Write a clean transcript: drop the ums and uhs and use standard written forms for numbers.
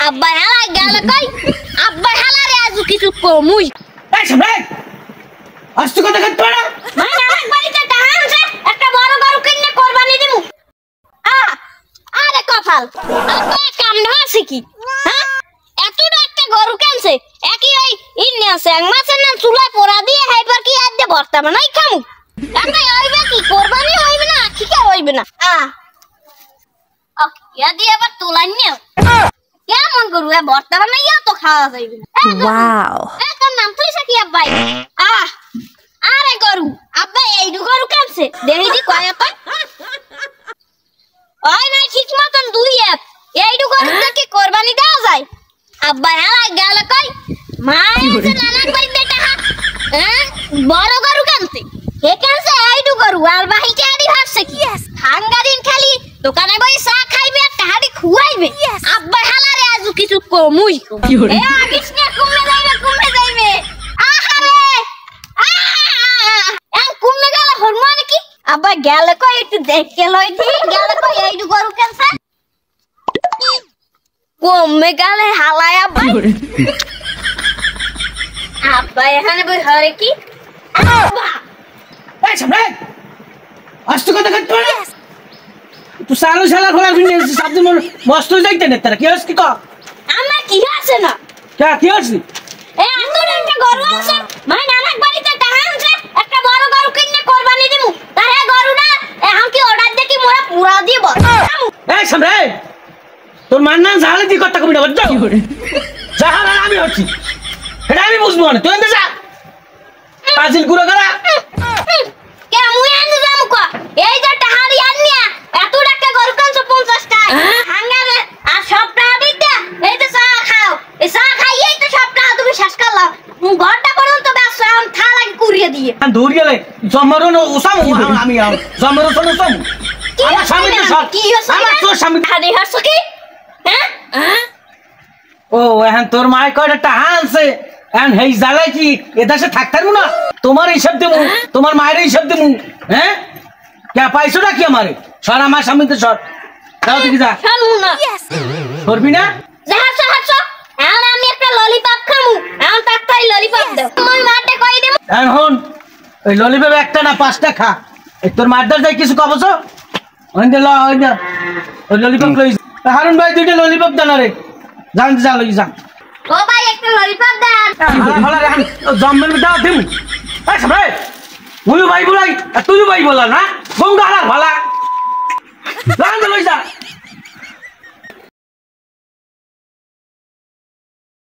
আব্বা হেলা গেল কই আব্বা হেলা রে আজু কিছু কমুই এই সামনে আস্তে কথা কইতে পারো মানে আমার বাড়িতে টাকা আছে একটা বড় গরু কিনে কুরবানি দিমু আরে কপাল আব্বা কাম না আছে কি হ্যাঁ এতটা একটা গরু কেনছে একই ওই ইন্নে আছে এক মাসের না চুলা পোড়া দিয়ে হাইবার কি আজ দে ভর্তা বানাই খামু এটাই হইবে কি কুরবানি হইবে না কি কে হইবে না ইয়া দিয়ে আবার তুলাই নিও কেমন গরু ভর্তা বানাইয়া তো খাওয়া যাইবে না ওয়াও তোর নাম তুই সাকি আব্বাই আরে গরু আব্বা এই গরু কেনছে দেহি দি কয় তো ওই না ঠিক মতন দুই এক এই গরু কি কুরবানি দেওয়া যায় আব্বা হেলা গেল কই মা এসে নানাক বাড়িতে টাকা বড় গরু কেনছে কে কেনছে এই গরু আর বাহিতে আড়ি হাসছে কি ঠান্ডা দিন খালি দোকানে বই চা খাইবে আর টাহাড়ি খুয়াইবে আব্বা হেলা রে আজু কিছু কমুই এ আগিস না কমে যাইবে আহারে কমে গেল হরমোন কি আব্বা গেল কই একটু দেখে লই দি গেল কই এই গরু কেনছে কমে গেলে হালায় আব্বা আব্বা এখানে বই হরে কি আব্বা এই সামনে আস্তে কথা কইতে পারো তুই সালা খোলা ফিনে শব্দ মস্ত যাইতে না তারা কি হস কি কো আমার কি আছে না কি হস এ আতর একটা গরু আছে মাই নানাক বাড়িতে টাকা আছে একটা বড় গরু কিনে কুরবানি দিমু তার এই গরুটা এখন কি অর্ডার দেখি মোরা পুরা দিব এই সামনে তোর মান্না জালে দি কথা কবি না বুঝছো জাহারা আমি হচ্ছি এটা আমি বুঝবো না তুই এনে যা পাজিল গুলো করা কে মুই আনতে যামু কো এই যে টাহারি আনিয়া এত টাকা গরু কানছো 50 টাকা হাঙ্গামে আর সব টাকা দিতে এই তো চা খাও এই চা খাইয়েই তো সব টাকা তুমি শেষ করলা ঘরটা পর্যন্ত ব্যস্ত এখন থা লাগি কুড়িয়ে দিয়ে দূর গেলে জমরন ওসাম আমি জমরন শোনো সম আমার স্বামী তো সব কি হইছে আমার তোর স্বামী হানি হাসছো কি হ্যাঁ ও এখন তোর মাই কয়টা টাকা আনছে এখন হেই জায়গায় কি এদেশে থাকতে পারবো না তোমার হিসাব দেবো তোমার মায়ের হিসাব দেবো হ্যাঁ কে পাইছো না কি আমারে সর আমার স্বামী তো সর যাও দেখি যা শুনু না করবি না যা হাসছো হাসছো এখন আমি একটা ললিপপ খামু এখন তাকতাই ললিপপ দাও তোমার মাতে কই দেব এখন ওই ললিপপ একটা না 5টা খা এই তোর মারদার যাই কিছু কবছো ওই দে ওই ললিপপ লই হারুন ভাই দুইটা ললিপপ দেন রে যান যা লই যা ও ভাই একটা ললিপপ দেন ভালো রে জম্মের দাও দিমু এই সব রে মুই ভাই বলাই তুই ভাই বলা না গঙ্গা হালা ভালা যান লই যা